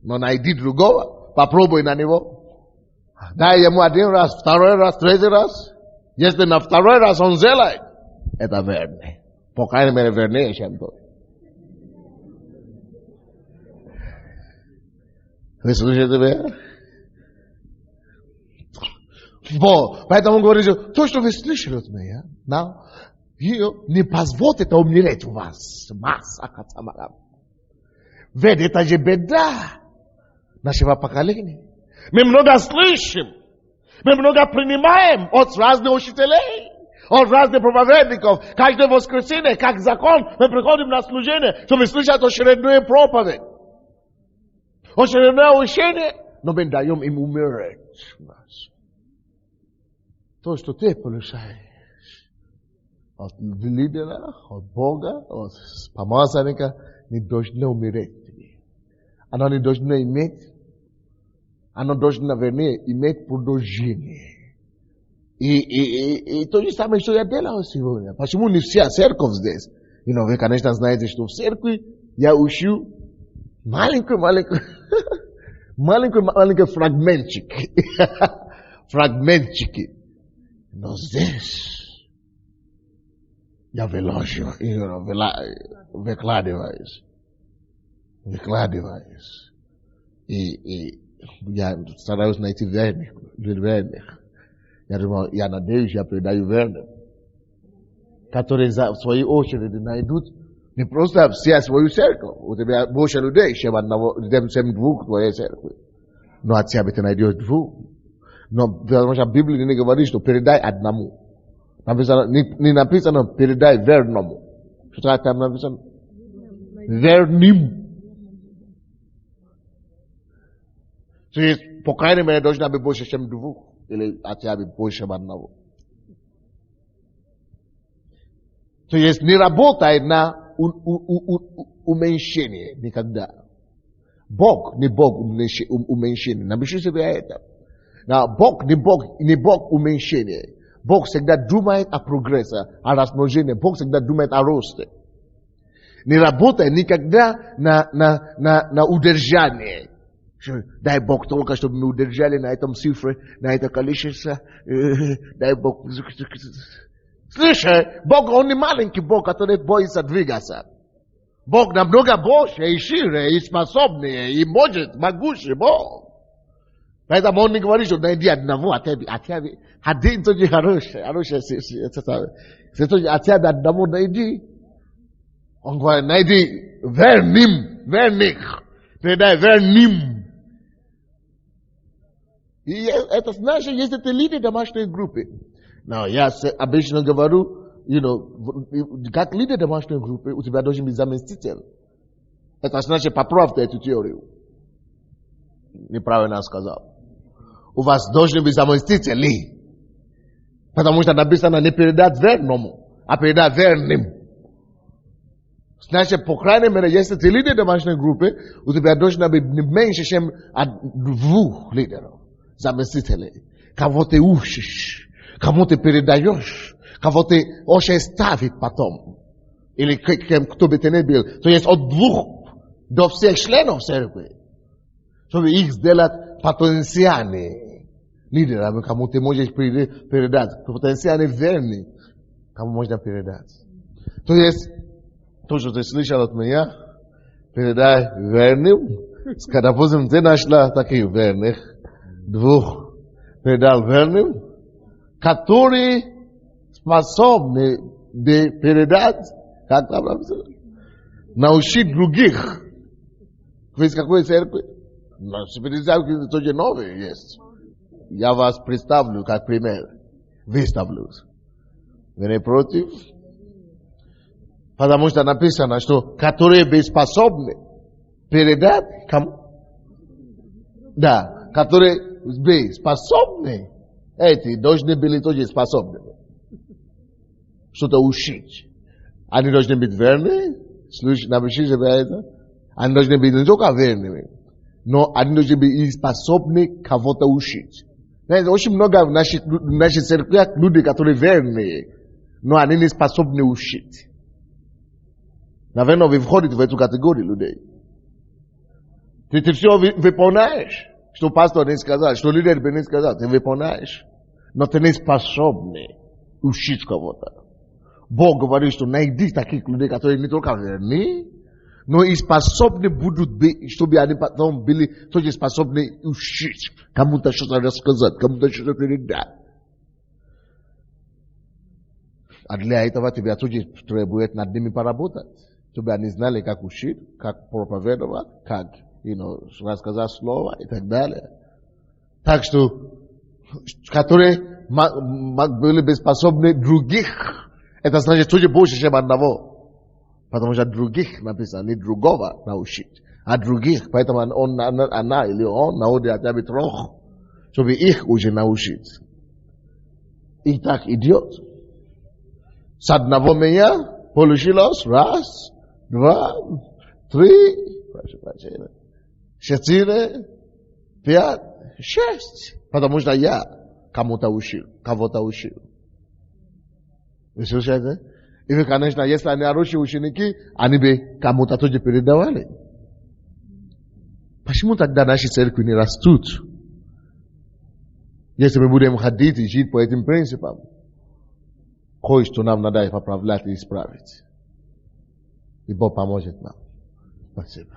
Но найди другого. Попробуй на него. Дай ему один раз, второй раз, третий раз. Если на второй раз он сделает, это верный. По крайней мере, вернее, чем тот. Вы слышите меня? Поэтому говорите, то, что вы слышали от меня, не позвольте это умереть у вас. Ведь это же беда нашего поколения. Мы много слышим, мы много принимаем от разных учителей, от разных проповедников. Каждое воскресенье, как закон, мы приходим на служение, чтобы слышать очередную проповедь, очередное учение, но мы даем им умереть. То, что ты получаешь от лидера, от Бога, от помазанника, не должно умереть. Оно не должно иметь, оно должно, вернее, иметь продолжение. И то же самое, что я делал сегодня. Почему не вся церковь здесь? Вы, конечно, знаете, что в церкви я учу маленький фрагментчик. Фрагментчики. Но здесь я выкладываюсь. И я стараюсь найти верных. Я надеюсь, я передаю верным, которые в своей очереди найдут не просто все свою церковь. У тебя больше людей, чем двух в твоей церкви. Но от тебя ты найдешь двух. Но потому что Библия не говорит, что передай одному. Не написано передай верному. Что там написано? Верным. То есть, по крайней мере, должна быть больше, чем двух. Или от тебя больше, чем одного. То есть, не работай на уменьшение никогда. Бог не Бог уменьшения. Напиши себе это. Бог не Бог уменьшения. Бог всегда думает о прогрессе, о размножении. Бог всегда думает о росте. Не работай никогда на удержание. Дай Бог только, чтобы мы удержали на этом цифре, на это количество. Дай Бог. Слышь, Бог, Он не маленький Бог, который боится двигаться. Бог намного больше, и шире, и способнее, и может, могущий Бог. Поэтому Он не говорит, что найди одного, а тебе один тоже хороший, от тебя одного найди. Он говорит, найди верных, передай верным. И это значит, если ты лидер домашней группы. Но я обычно говорю, как лидер домашней группы, у тебя должен быть заместитель. Это значит, поправь эту теорию. Неправильно сказал. У вас должны быть заместители. Потому что написано не передать верному, а передать верным. Значит, по крайней мере, если ты лидер домашней группы, у тебя должно быть не меньше, чем от 2 лидеров, заместителей. Кого ты учишь, кому ты передаешь, кого ты ставить потом. Или кто бы ты ни был. То есть от 2 до всех членов церкви. Чтобы их сделать потенциальными лидерами, кому ты можешь передать. Потенциально верный, кому можно передать. То есть, то, что ты слышал от меня, передай верным. Допустим, ты нашла таких верных, 2, передал верным, которые способны передать, как там написано, научить других. Из какой церкви? Церкви тоже новые есть. Я вас представлю как пример. Выставлюсь. Вы не против? Потому что написано, что которые способны передать кому? Да, которые способны, эти должны были тоже способны. Что-то учить. Они должны быть верны. Напиши себе это. Они должны быть не только верными, но они должны быть и способны кого-то учить. Знаете, очень много в нашей церкви людей, которые верные, но они не способны учить. Наверное, вы входите в эту категорию людей. Ты все выполняешь, что пастор не сказал, что лидер бы не сказал, ты выполняешь, но ты не способный учить кого-то. Бог говорит, что найди таких людей, которые не только верны, но и способны будут быть, чтобы они потом были тоже способны учить, кому-то что-то рассказать, кому-то что-то передать. А для этого тебя тоже требует над ними поработать, чтобы они знали, как учить, как проповедовать, как рассказать слово и так далее. Так что, которые были бы способны других, это значит тоже больше, чем одного. Потому что других написано, не другого научить, а других. Поэтому она или он находит хотя бы 3, чтобы их уже научить. И так идет. С одного меня получилось 1, 2, 3, 4, 5, 6. Потому что я кому-то учил, кого-то учил. Вы слышите? И, конечно, если они хорошие ученики, они бы кому-то тоже передавали. Почему тогда наши церкви не растут? Если мы будем ходить и жить по этим принципам, кое-что нам надо поправлять и исправить. И Бог поможет нам. Спасибо.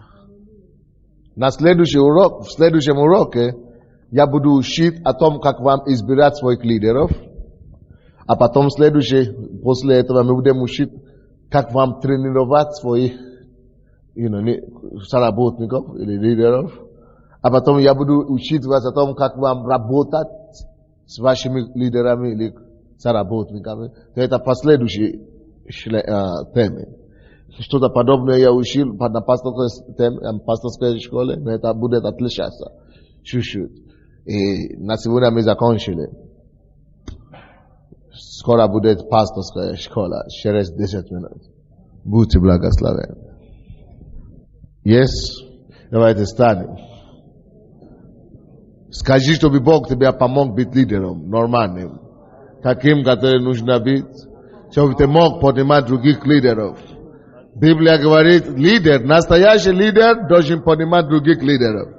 В следующем уроке я буду учить о том, как вам избирать своих лидеров. А потом после этого мы будем учить, как вам тренировать своих соработников или лидеров. А потом я буду учить вас о том, как вам работать с вашими лидерами или соработниками. Это последующие темы. Что-то подобное я учил на пасторской школе, но это будет отличаться чуть-чуть. И на сегодня мы закончили. Скоро будет пасторская школа, через 10 минут. Будьте благословенны. Давайте встанем. Скажи, чтобы Бог тебе помог быть лидером, нормальным. Таким, который нужно быть. Чтобы ты мог поднимать других лидеров. Библия говорит, настоящий лидер должен поднимать других лидеров.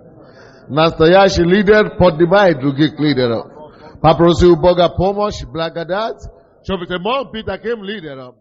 Настоящий лидер поднимает других лидеров. Попросил Бога помощь, благодать, чтобы ты мог быть таким лидером.